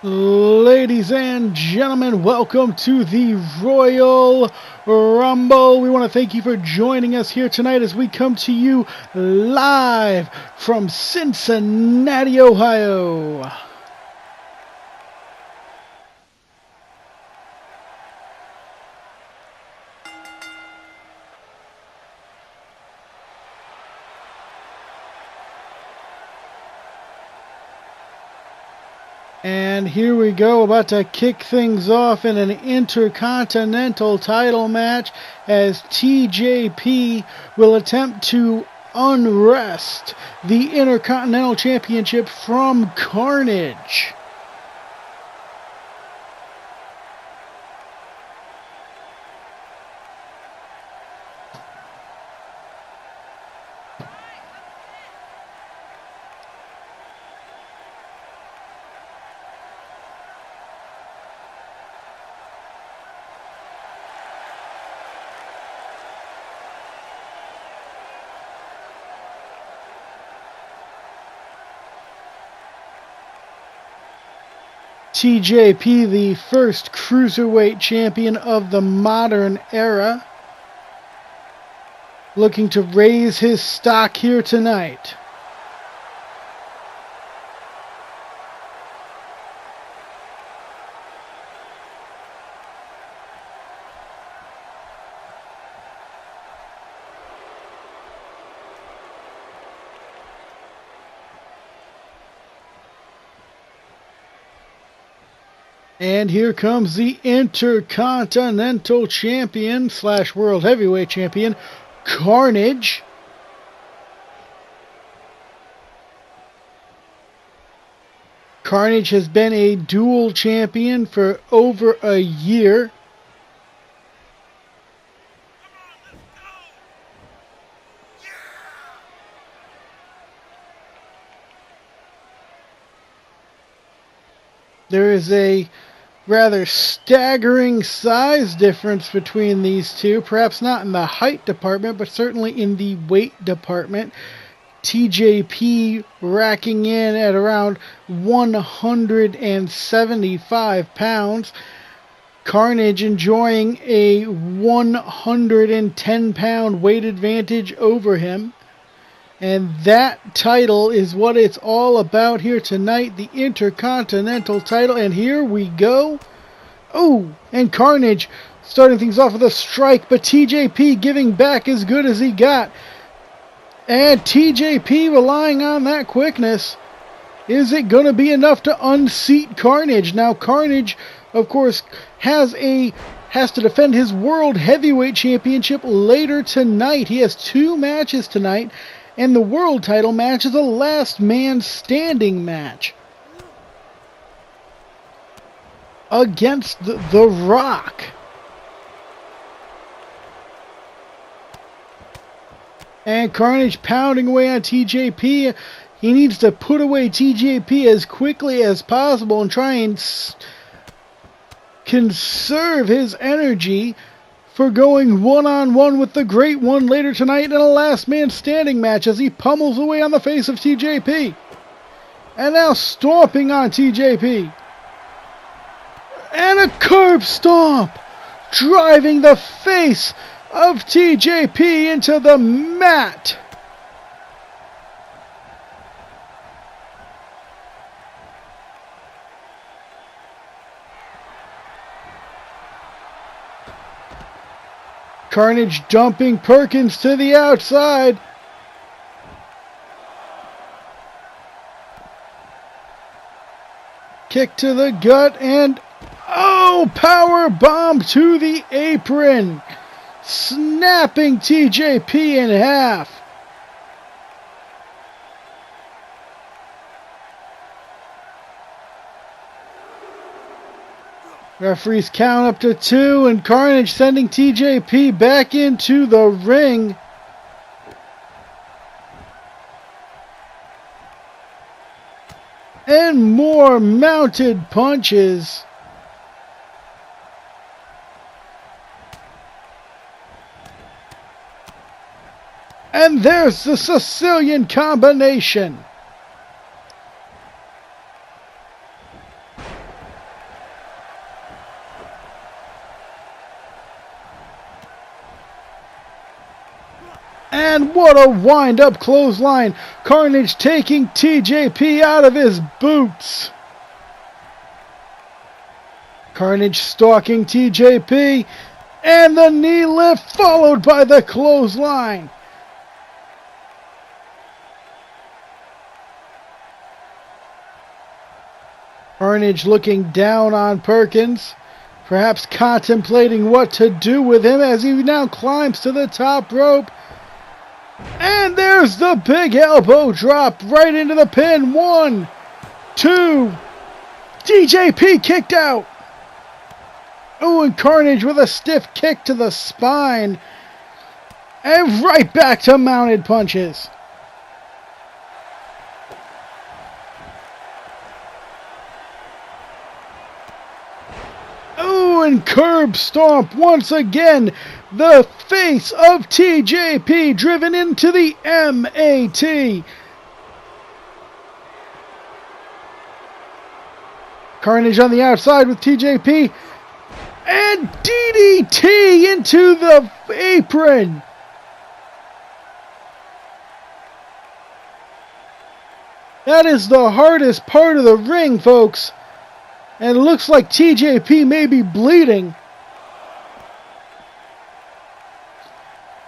Ladies and gentlemen, welcome to the Royal Rumble. We want to thank you for joining us here tonight as we come to you live from Cincinnati, Ohio. And here we go, about to kick things off in an Intercontinental title match as TJP will attempt to unrest the Intercontinental Championship from Karnage. TJP, the first cruiserweight champion of the modern era, looking to raise his stock here tonight. And here comes the Intercontinental Champion / World Heavyweight Champion, Karnage. Karnage has been a dual champion for over a year. There is a rather staggering size difference between these two, perhaps not in the height department, but certainly in the weight department. TJP racking in at around 175 pounds. Karnage enjoying a 110-pound weight advantage over him. And that title is what it's all about here tonight, the Intercontinental title. And here we go. Oh, and Karnage starting things off with a strike, but TJP giving back as good as he got. And TJP relying on that quickness. Is it going to be enough to unseat Karnage? Now, Karnage, of course, has to defend his World Heavyweight Championship later tonight. He has 2 matches tonight. And the world title match is a last man standing match against The Rock. And Karnage pounding away on TJP. He needs to put away TJP as quickly as possible and try and conserve his energy for going one-on-one with the Great One later tonight in a last man standing match as he pummels away on the face of TJP. And now stomping on TJP. And a curb stomp, driving the face of TJP into the mat. Karnage dumping Perkins to the outside. Kick to the gut and power bomb to the apron, snapping TJP in half. Referees count up to 2, and Karnage sending TJP back into the ring. And more mounted punches. And there's the Sicilian combination. And what a wind-up clothesline. Karnage taking TJP out of his boots. Karnage stalking TJP. And the knee lift followed by the clothesline. Karnage looking down on Perkins, perhaps contemplating what to do with him as he now climbs to the top rope. And there's the big elbow drop right into the pin. 1, 2. TJP kicked out. Oh, and Karnage with a stiff kick to the spine. And right back to mounted punches. Oh, and curb stomp once again. The face of TJP driven into the MAT. Karnage on the outside with TJP. And DDT into the apron. That is the hardest part of the ring, folks. And it looks like TJP may be bleeding.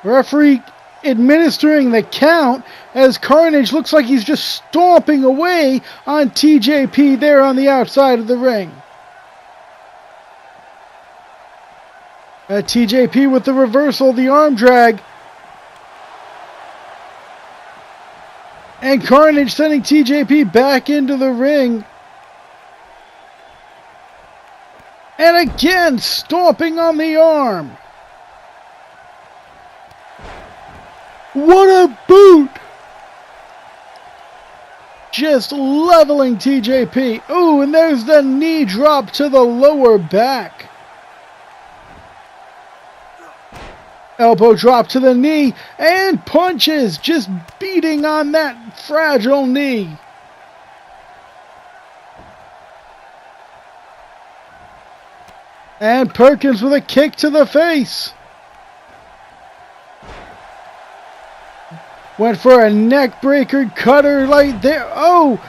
Referee administering the count as Karnage looks like he's just stomping away on TJP there on the outside of the ring. TJP with the reversal, the arm drag. And Karnage sending TJP back into the ring. And again, stomping on the arm. What a boot! Just leveling TJP. Ooh, and there's the knee drop to the lower back. Elbow drop to the knee, and punches, just beating on that fragile knee. And Perkins with a kick to the face. Went for a neck breaker cutter right there. Oh,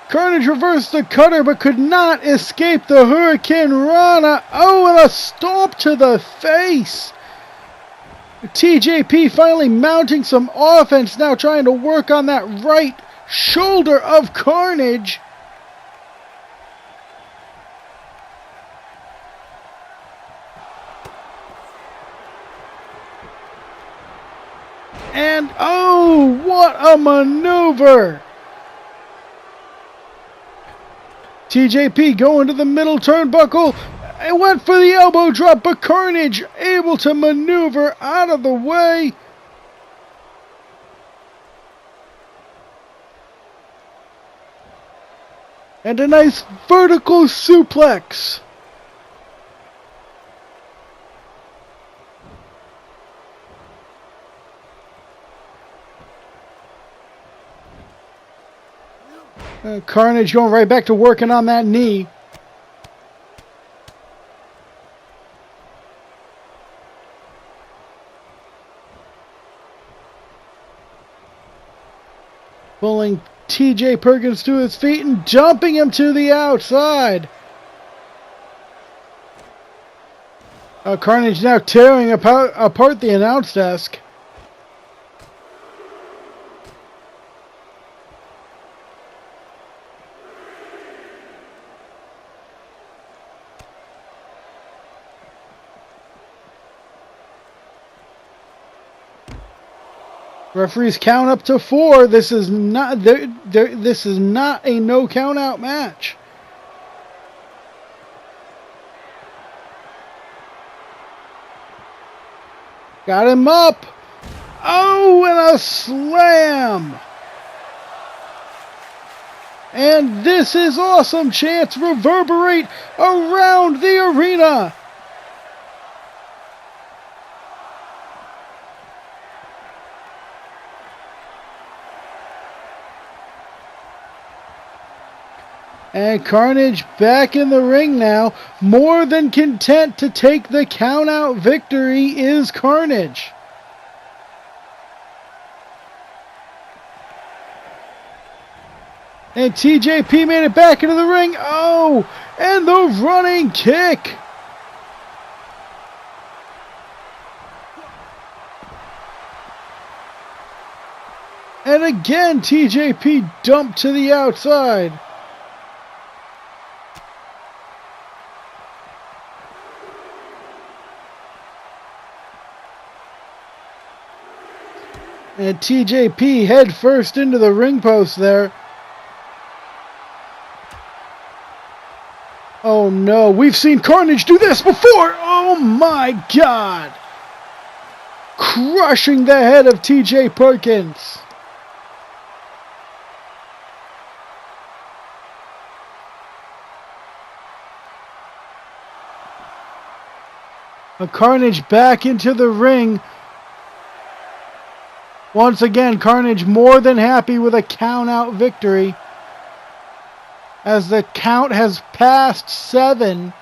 Karnage reversed the cutter but could not escape the Hurricane Rana. Oh, and a stomp to the face. TJP finally mounting some offense, now trying to work on that right shoulder of Karnage. And oh, what a maneuver! TJP going to the middle turnbuckle. It went for the elbow drop, but Karnage able to maneuver out of the way. And a nice vertical suplex. Karnage going right back to working on that knee. Pulling TJ Perkins to his feet and dumping him to the outside. Karnage now tearing apart the announce desk. Referees count up to 4. This is not this is not a no count out match. Got him up. Oh, and a slam. And this is awesome. Chants reverberate around the arena. And Karnage back in the ring now. More than content to take the count-out victory is Karnage. And TJP made it back into the ring. Oh, and the running kick. And again, TJP dumped to the outside. And TJP head first into the ring post there. Oh no, we've seen Karnage do this before! Oh my god! Crushing the head of TJ Perkins. Karnage back into the ring. Once again, Karnage more than happy with a count-out victory, as the count has passed 7.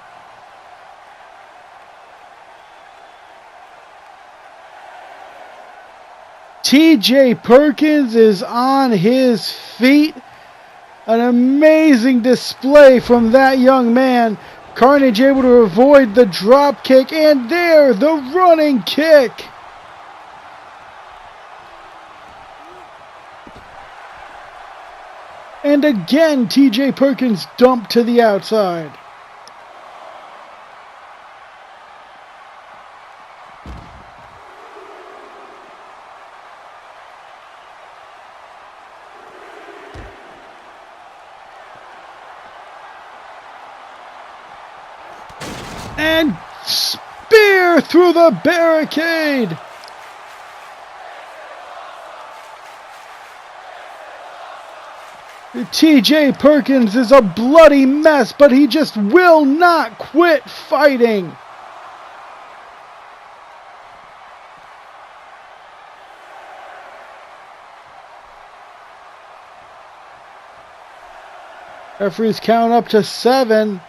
TJ Perkins is on his feet. An amazing display from that young man. Karnage able to avoid the drop kick, and there, the running kick. And again, TJ Perkins dumped to the outside. And spear through the barricade. TJ Perkins is a bloody mess, but he just will not quit fighting. Referees count up to 7.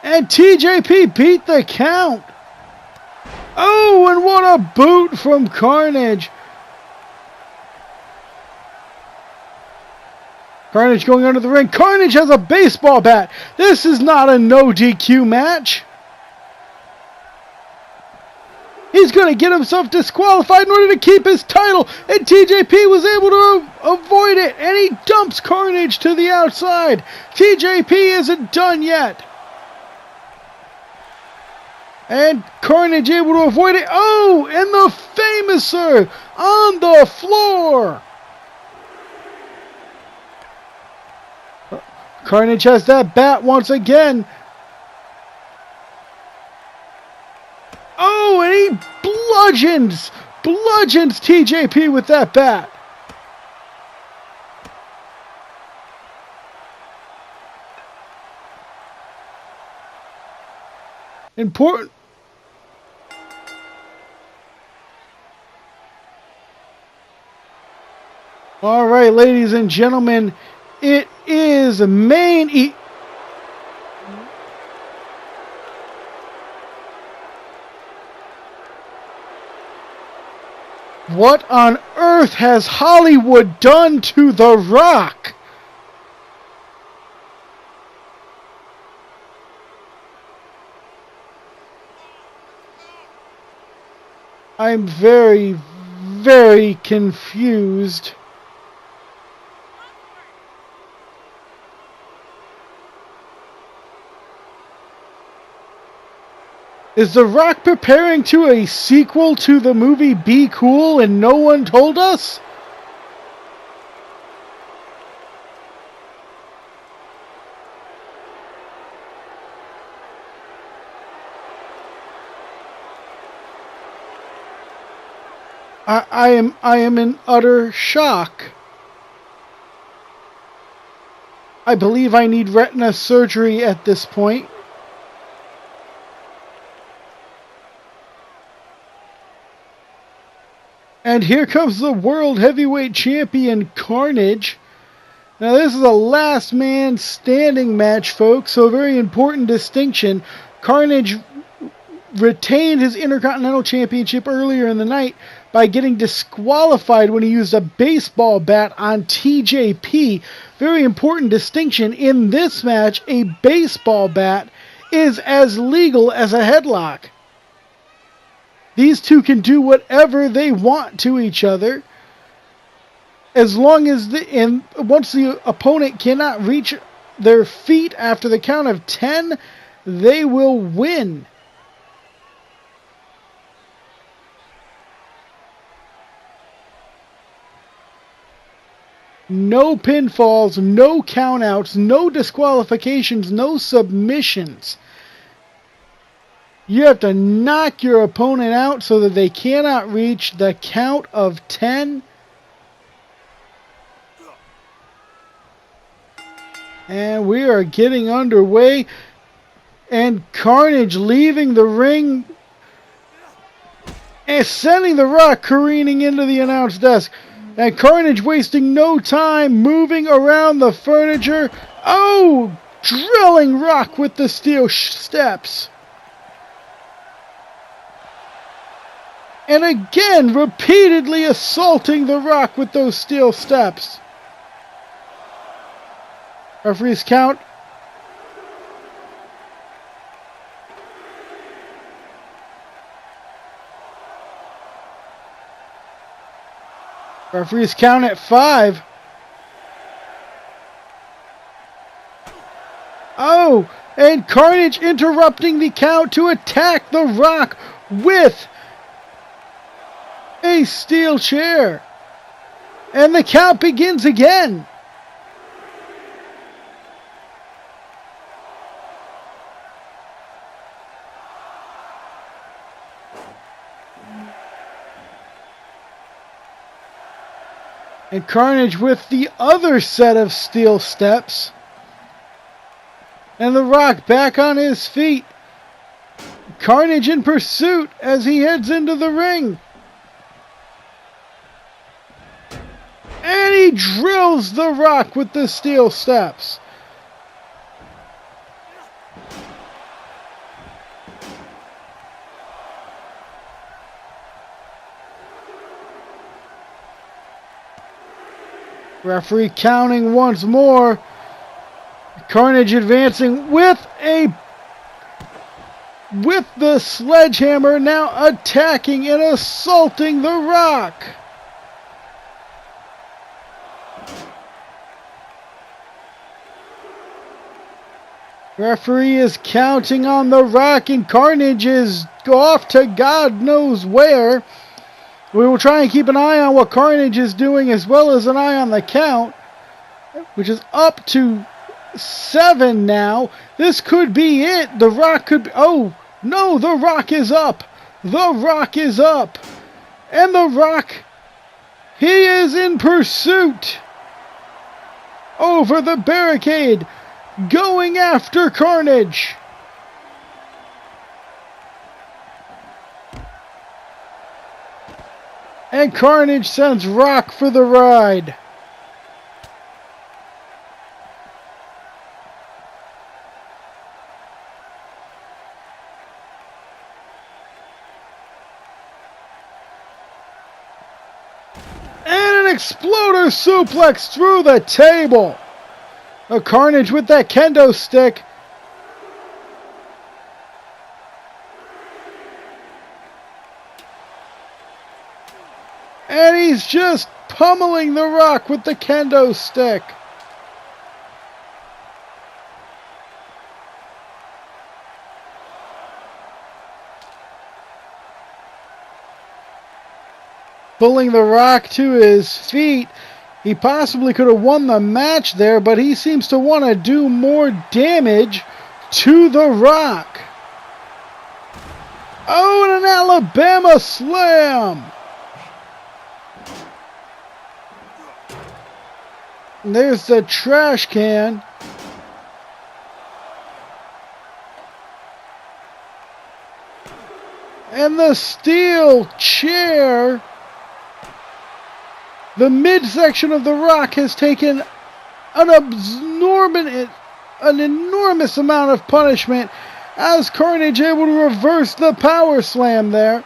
And TJP beat the count. Oh, and what a boot from Karnage. Karnage going under the ring. Karnage has a baseball bat. This is not a no DQ match. He's going to get himself disqualified in order to keep his title. And TJP was able to avoid it. And he dumps Karnage to the outside. TJP isn't done yet. And Karnage able to avoid it. Oh, and the Famouser on the floor. Karnage has that bat once again. Oh, and he bludgeons TJP with that bat. Important. All right, ladies and gentlemen, it is main What on earth has Hollywood done to The Rock? I'm very, very confused. Is The Rock preparing to a sequel to the movie Be Cool and no one told us? I am in utter shock. I believe I need retina surgery at this point. And here comes the World Heavyweight Champion Karnage. Now this is a last man standing match, folks, so a very important distinction. Karnage retained his Intercontinental Championship earlier in the night by getting disqualified when he used a baseball bat on TJP. Very important distinction. In this match, a baseball bat is as legal as a headlock. These two can do whatever they want to each other, as long as once the opponent cannot reach their feet after the count of 10, they will win. No pinfalls, no countouts, no disqualifications, no submissions. You have to knock your opponent out so that they cannot reach the count of 10. And we are getting underway. And Karnage leaving the ring and sending the Rock careening into the announce desk. And Karnage wasting no time moving around the furniture. Oh! Drilling Rock with the steel steps. And again, repeatedly assaulting the Rock with those steel steps. Referee's count. Referee's count at 5. Oh, and Karnage interrupting the count to attack the Rock with a steel chair. And the count begins again. And Karnage with the other set of steel steps. And the Rock back on his feet. Karnage in pursuit as he heads into the ring. And he drills the Rock with the steel steps. Referee counting once more. Karnage advancing with the sledgehammer, now attacking and assaulting the Rock. Referee is counting on the Rock, and Karnage is off to God knows where. We will try and keep an eye on what Karnage is doing, as well as an eye on the count, which is up to 7 now. This could be it. The Rock could be... Oh, no, the Rock is up. The Rock is up. And the Rock, he is in pursuit over the barricade, going after Karnage. And Karnage sends Rock for the ride. And an exploder suplex through the table. A Karnage with that kendo stick. And he's just pummeling the Rock with the kendo stick. Pulling the Rock to his feet. He possibly could have won the match there, but he seems to want to do more damage to the Rock. Oh, and an Alabama slam. And there's the trash can. And the steel chair. The midsection of the Rock has taken an enormous amount of punishment as Karnage able to reverse the power slam there.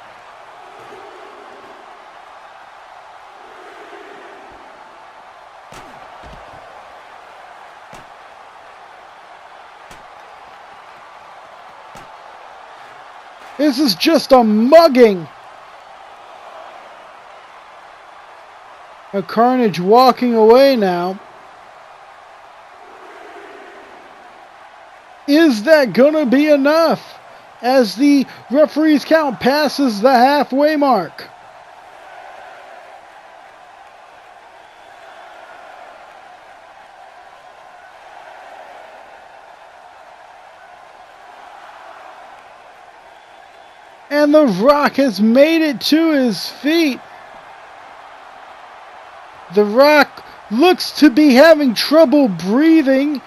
This is just a mugging. A Karnage walking away now. Is that gonna be enough as the referee's count passes the halfway mark? And The Rock has made it to his feet. The Rock looks to be having trouble breathing.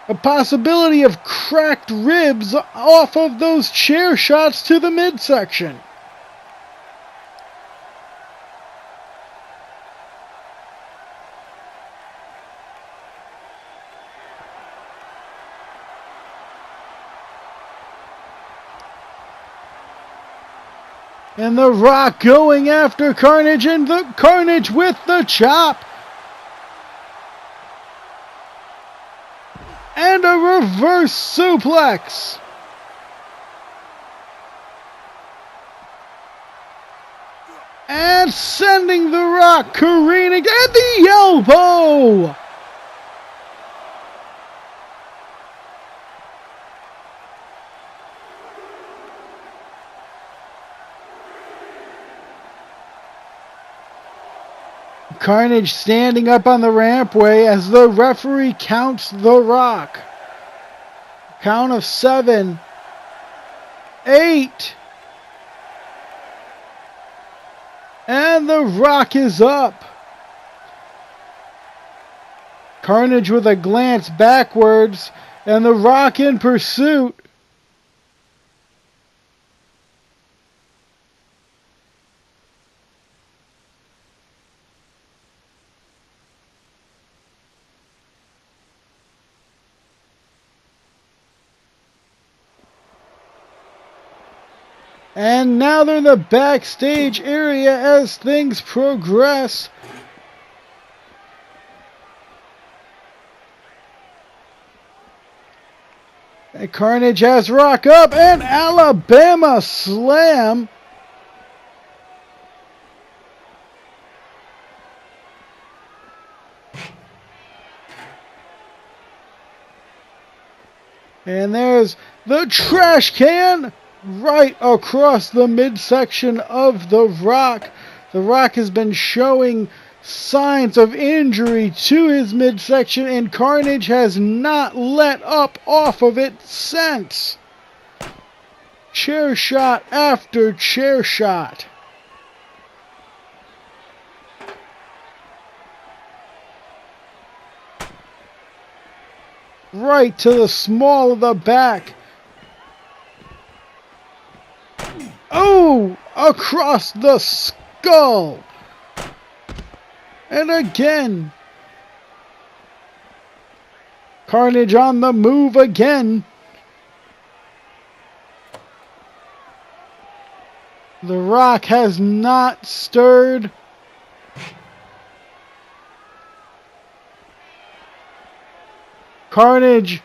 A possibility of cracked ribs off of those chair shots to the midsection. And The Rock going after Karnage, and the Karnage with the chop. And a reverse suplex. And sending The Rock careening at the elbow. Karnage standing up on the rampway as the referee counts The Rock. Count of 7, 8. And The Rock is up. Karnage with a glance backwards and The Rock in pursuit. And now they're in the backstage area as things progress. And Karnage has Rock up and Alabama Slam. And there's the trash can right across the midsection of The Rock. The Rock has been showing signs of injury to his midsection, and Karnage has not let up off of it since. Chair shot after chair shot. Right to the small of the back. Oh, across the skull. And again. Karnage on the move again. The Rock has not stirred. Karnage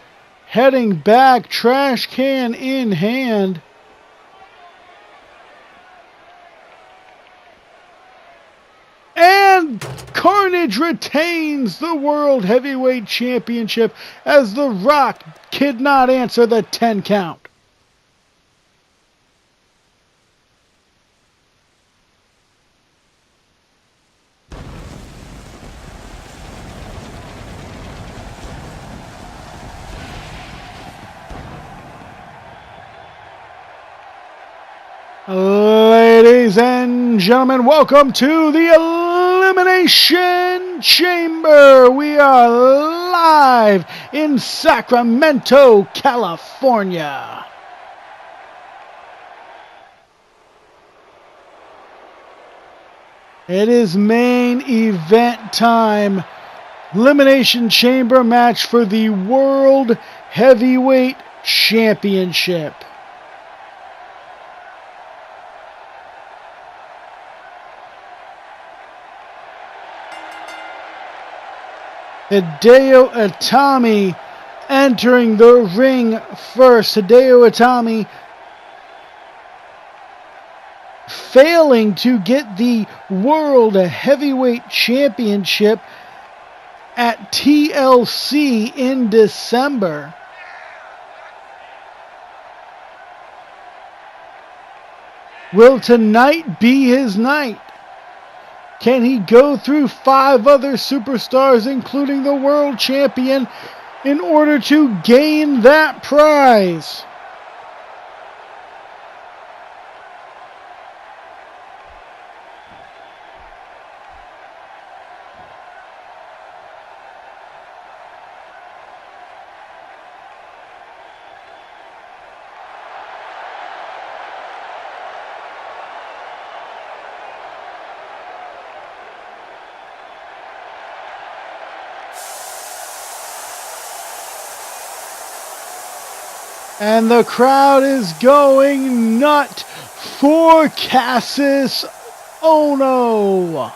heading back, trash can in hand. And Karnage retains the World Heavyweight Championship as The Rock could not answer the 10 count. Ladies and gentlemen, welcome to the Elimination Chamber. We are live in Sacramento, California. It is main event time Elimination Chamber match for the World Heavyweight Championship. Hideo Itami entering the ring first. Hideo Itami failing to get the World Heavyweight Championship at TLC in December. Will tonight be his night? Can he go through 5 other superstars, including the world champion, in order to gain that prize? And the crowd is going nuts for Cassius Ohno.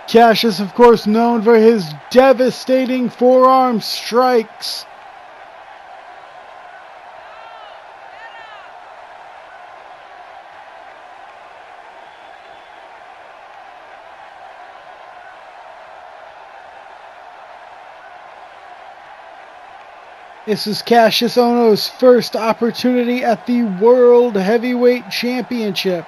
Cassius, of course, known for his devastating forearm strikes. This is Cassius Ohno's first opportunity at the World Heavyweight Championship.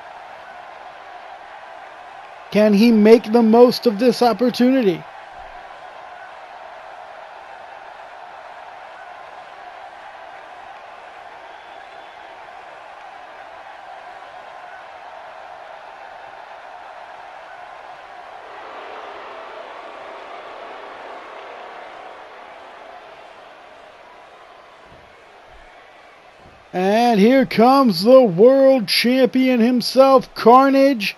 Can he make the most of this opportunity? And here comes the world champion himself, Karnage.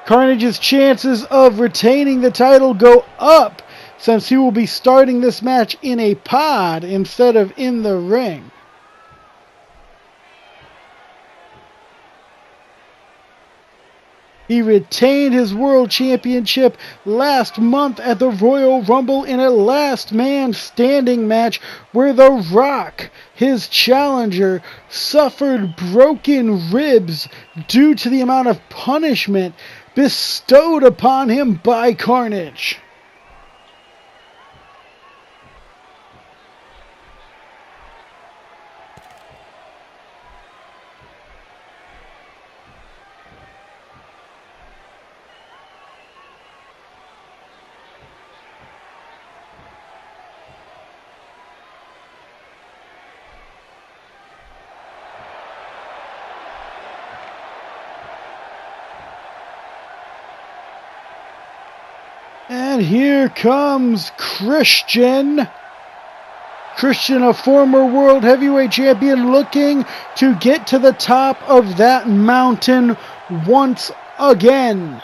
Karnage's chances of retaining the title go up since he will be starting this match in a pod instead of in the ring. He retained his world championship last month at the Royal Rumble in a last man standing match where The Rock, his challenger, suffered broken ribs due to the amount of punishment bestowed upon him by Karnage. And here comes Christian. Christian, a former world heavyweight champion, looking to get to the top of that mountain once again.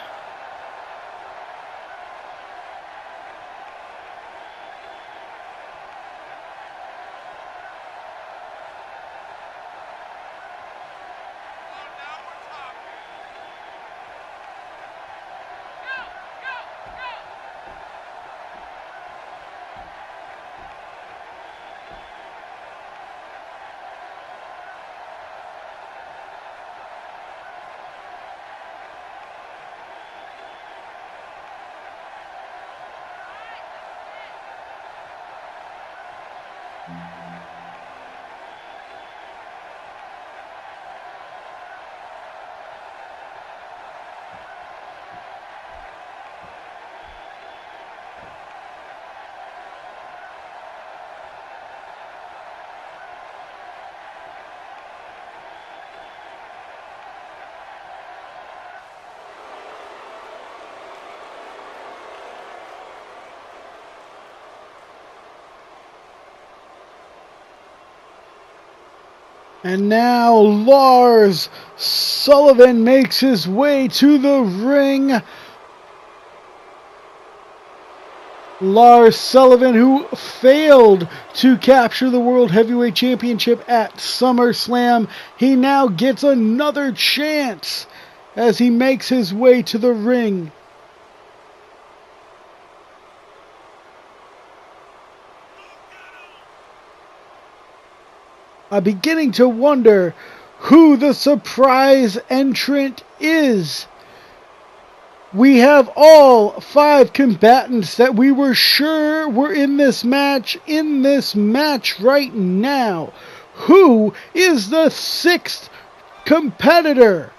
And now Lars Sullivan makes his way to the ring. Lars Sullivan, who failed to capture the World Heavyweight Championship at SummerSlam, he now gets another chance as he makes his way to the ring. I'm beginning to wonder who the surprise entrant is. We have all 5 combatants that we were sure were in this match right now. Who is the 6th competitor?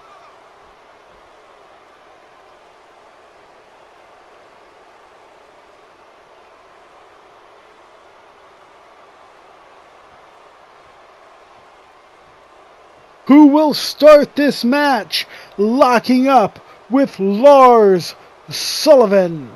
Who will start this match locking up with Lars Sullivan?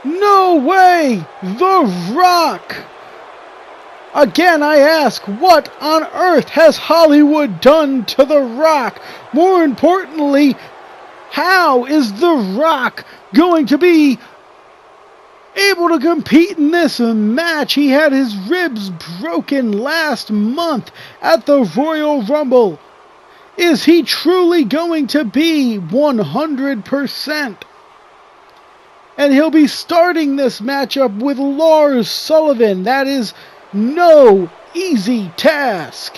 No way! The Rock! Again, I ask, what on earth has Hollywood done to The Rock? More importantly, how is The Rock going to be able to compete in this match? He had his ribs broken last month at the Royal Rumble. Is he truly going to be 100%? And he'll be starting this matchup with Lars Sullivan. That is no easy task.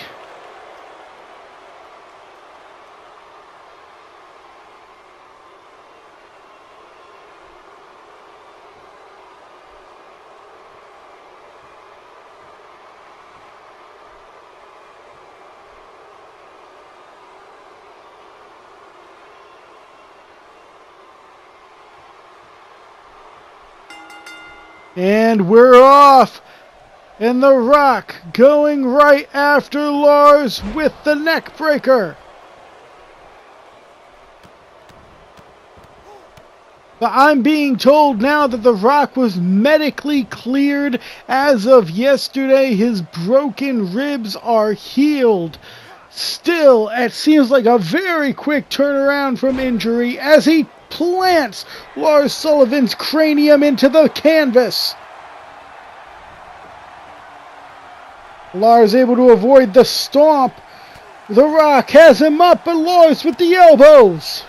And we're off. And The Rock going right after Lars with the neck breaker. But I'm being told now that The Rock was medically cleared as of yesterday. His broken ribs are healed. Still, it seems like a very quick turnaround from injury as he plants Lars Sullivan's cranium into the canvas. Lars able to avoid the stomp. The Rock has him up, but Lars with the elbows.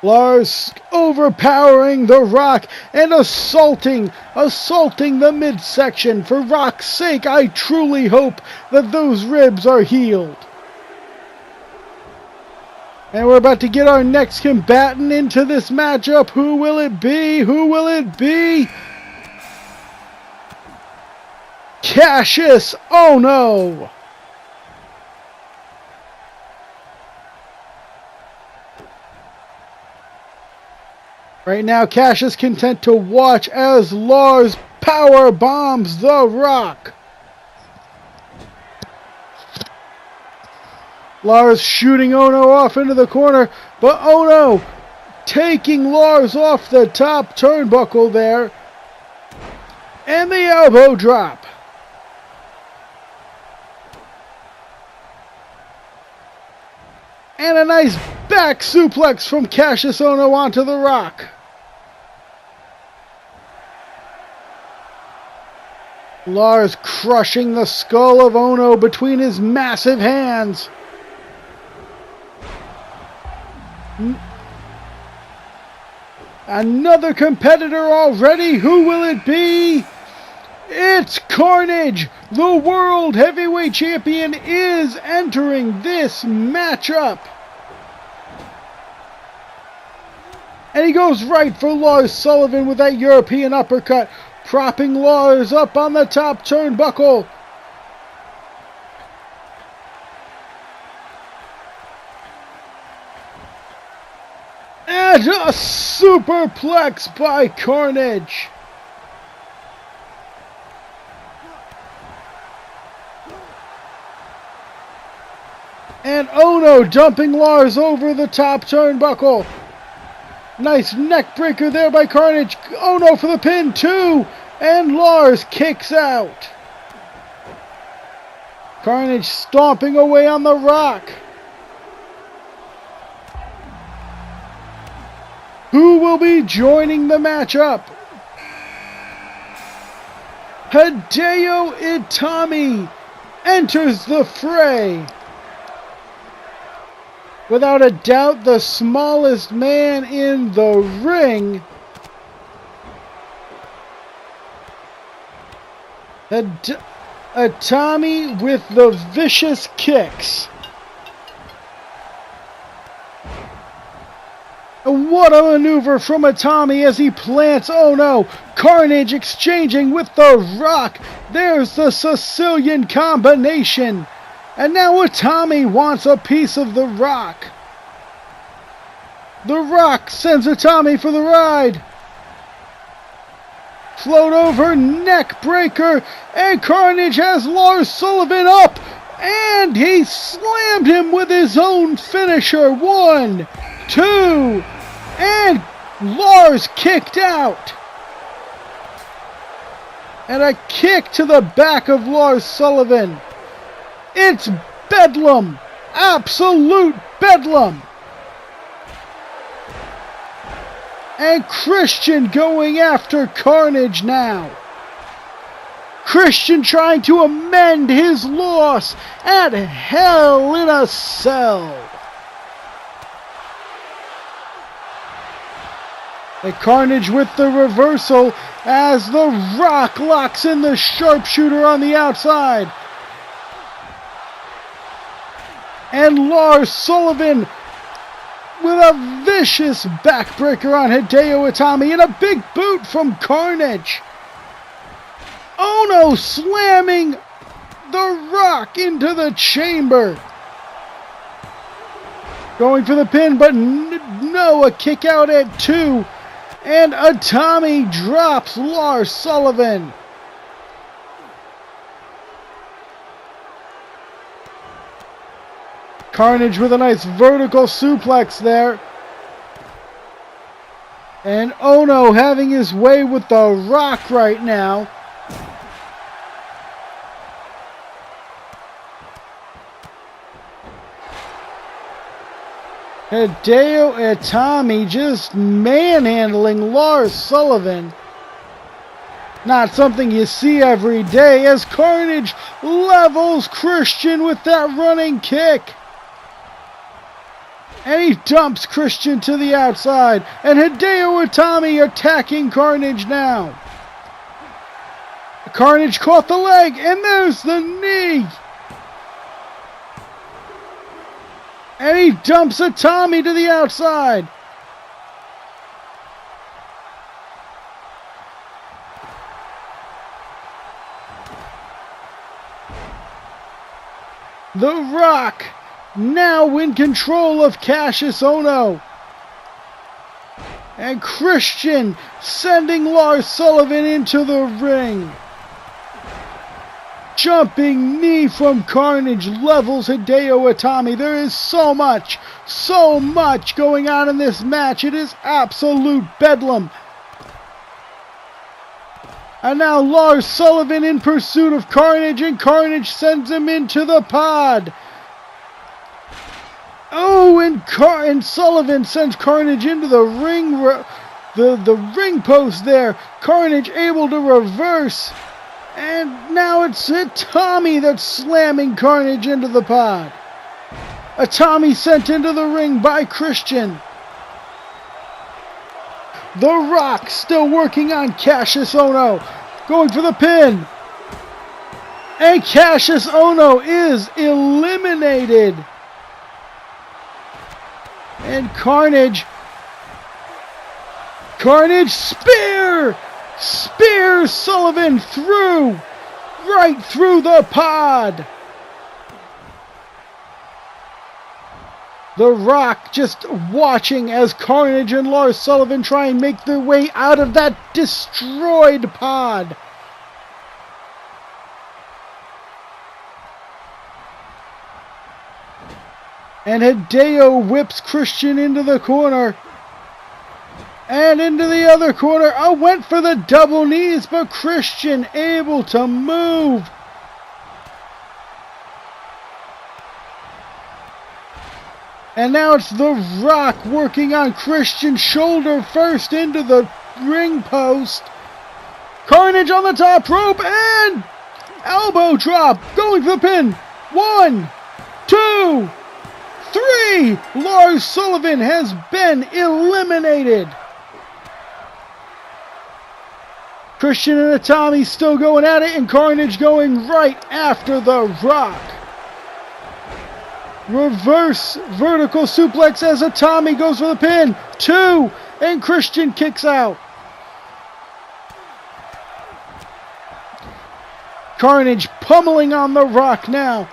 Lars overpowering The Rock and assaulting the midsection. For Rock's sake, I truly hope that those ribs are healed. And we're about to get our next combatant into this matchup. Who will it be? Who will it be? Cassius Ohno. Right now, Cassius content to watch as Lars power bombs The Rock. Lars shooting Ohno off into the corner, but Ohno taking Lars off the top turnbuckle there. And the elbow drop. And a nice back suplex from Cassius Ohno onto The Rock. Lars crushing the skull of Ohno between his massive hands. Another competitor already. Who will it be? It's Karnage. The World Heavyweight Champion is entering this matchup. And he goes right for Lars Sullivan with that European uppercut, propping Lars up on the top turnbuckle. And a superplex by Karnage. And Ono dumping Lars over the top turnbuckle. Nice neck breaker there by Karnage. Ono for the pin, 2. And Lars kicks out. Karnage stomping away on the Rock. Who will be joining the matchup? Hideo Itami enters the fray. Without a doubt, the smallest man in the ring. Itami with the vicious kicks. What a maneuver from Itami as he plants Ono. Karnage exchanging with the Rock. There's the Sicilian combination. And now Itami wants a piece of the Rock. The Rock sends Itami for the ride. Float over, neck breaker, and Karnage has Lars Sullivan up. And he slammed him with his own finisher. 1, 2, and Lars kicked out. And a kick to the back of Lars Sullivan. It's bedlam. Absolute bedlam. And Christian going after Karnage now. Christian trying to amend his loss at Hell in a Cell. And Karnage with the reversal as the Rock locks in the sharpshooter on the outside. And Lars Sullivan with a vicious backbreaker on Hideo Itami and a big boot from Karnage. Ono slamming the Rock into the chamber. Going for the pin, but no, a kick out at 2. And Itami drops Lars Sullivan. Karnage with a nice vertical suplex there. And Ono having his way with the Rock right now. Hideo Itami just manhandling Lars Sullivan. Not something you see every day as Karnage levels Christian with that running kick. And he dumps Christian to the outside. And Hideo Itami attacking Karnage now. Karnage caught the leg. And there's the knee. And he dumps Itami to the outside. The Rock now in control of Cassius Ono. And Christian sending Lars Sullivan into the ring. Jumping knee from Karnage levels Hideo Itami. There is so much going on in this match. It is absolute bedlam. And now Lars Sullivan in pursuit of Karnage, and Karnage sends him into the pod. Oh, and Sullivan sends Karnage into the ring, the ring post there. Karnage able to reverse. And now it's Itami that's slamming Karnage into the pod. Itami sent into the ring by Christian. The Rock still working on Cassius Ono. Going for the pin. And Cassius Ono is eliminated. And Karnage spear! Spears Sullivan through! Right through the pod! The Rock just watching as Karnage and Lars Sullivan try and make their way out of that destroyed pod. And Hideo whips Christian into the corner. And into the other corner. Oh, went for the double knees, but Christian able to move. And now it's The Rock working on Christian's shoulder first into the ring post. Karnage on the top rope and elbow drop. Going for the pin. 1, 2, 3. Lars Sullivan has been eliminated. Christian and Itami still going at it, and Karnage going right after The Rock. Reverse vertical suplex as Itami goes for the pin. 2, and Christian kicks out. Karnage pummeling on The Rock now.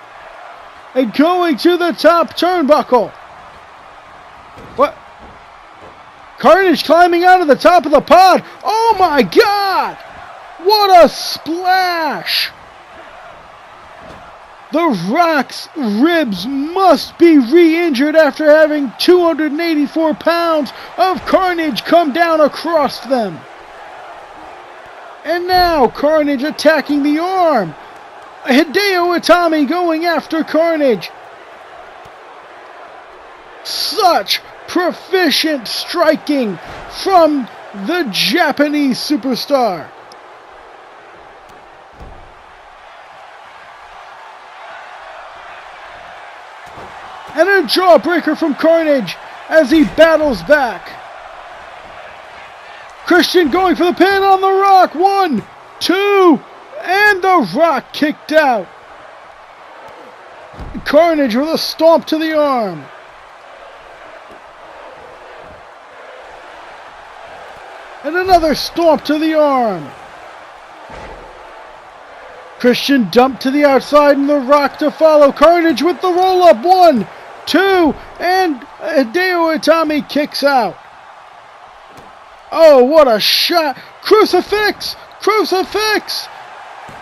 And going to the top turnbuckle. What? Karnage climbing out of the top of the pod. Oh my God! What a splash! The Rock's ribs must be re-injured after having 284 pounds of Karnage come down across them. And now Karnage attacking the arm. Hideo Itami going after Karnage. Such proficient striking from the Japanese superstar. And a jawbreaker from Karnage as he battles back. Christian going for the pin on The Rock. 1, 2, and The Rock kicked out. Karnage with a stomp to the arm. And another stomp to the arm. Christian dumped to the outside and The Rock to follow. Karnage with the roll-up. 1, 2, and Hideo Itami kicks out. Oh, what a shot. Crucifix! Crucifix!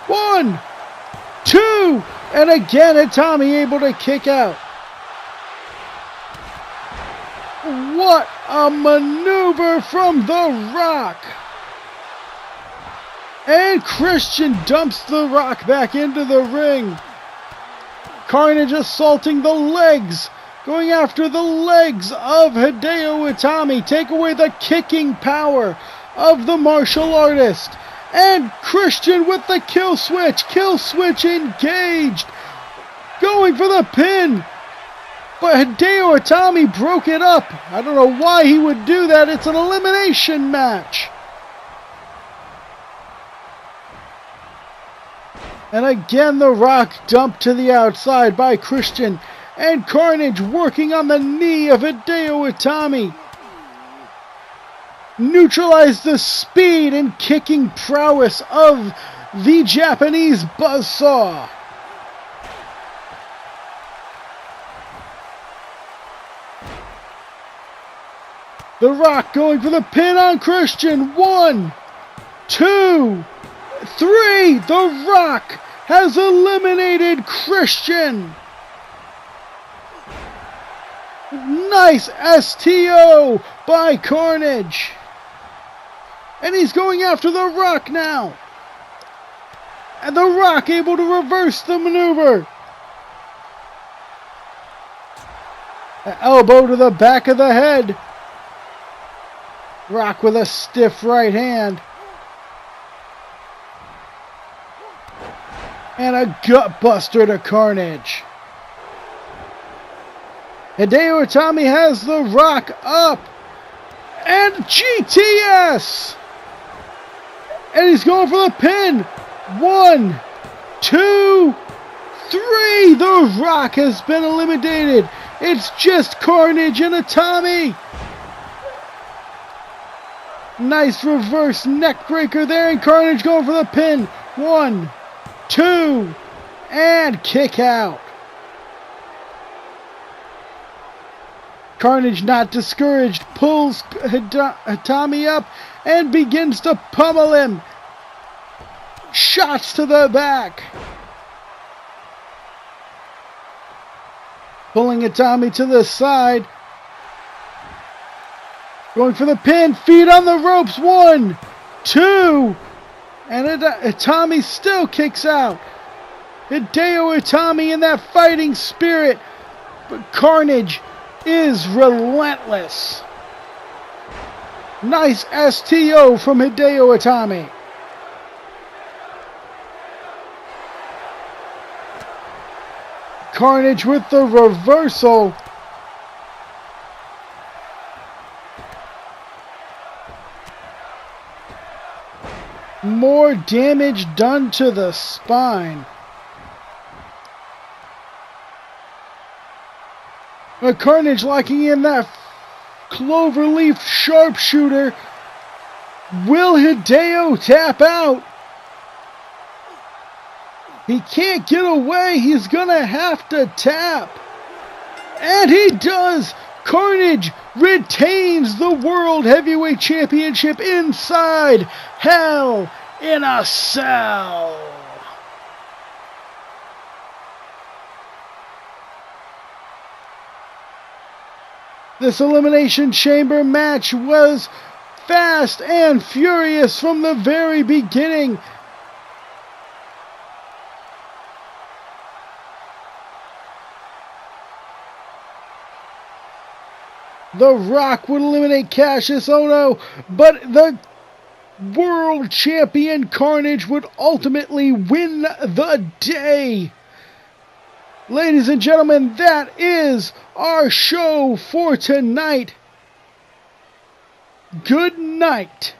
1, 2, and again Itami able to kick out. What a maneuver from The Rock! And Christian dumps The Rock back into the ring. Karnage assaulting the legs, going after the legs of Hideo Itami. Take away the kicking power of the martial artist. And Christian with the kill switch. Kill switch engaged. Going for the pin. But Hideo Itami broke it up. I don't know why he would do that. It's an elimination match. And again The Rock dumped to the outside by Christian. And Karnage working on the knee of Hideo Itami. Neutralize the speed and kicking prowess of the Japanese buzzsaw. The Rock going for the pin on Christian. 1, 2, 3. The Rock has eliminated Christian. Nice STO by Karnage. And he's going after The Rock now. And The Rock able to reverse the maneuver. An elbow to the back of the head. Rock with a stiff right hand. And a gut buster to Karnage. Hideo Itami has The Rock up. And GTS. And he's going for the pin. 1, 2, 3. The Rock has been eliminated. It's just Karnage and Itami. Nice reverse neck breaker there. And Karnage going for the pin. 1, 2, and kick out. Karnage not discouraged. Pulls Itami up and begins to pummel him. Shots to the back. Pulling Itami to the side. Going for the pin. Feet on the ropes. 1, 2. And Itami still kicks out. Hideo Itami in that fighting spirit. But Karnage is relentless. Nice STO from Hideo Itami. Karnage with the reversal. More damage done to the spine. But Karnage locking in that cloverleaf sharpshooter. Will Hideo tap out? He can't get away. He's gonna have to tap. And he does. Karnage retains the World Heavyweight Championship inside Hell in a Cell. This Elimination Chamber match was fast and furious from the very beginning. The Rock would eliminate Cassius Ohno, but the World Champion Karnage would ultimately win the day. Ladies and gentlemen, that is our show for tonight. Good night.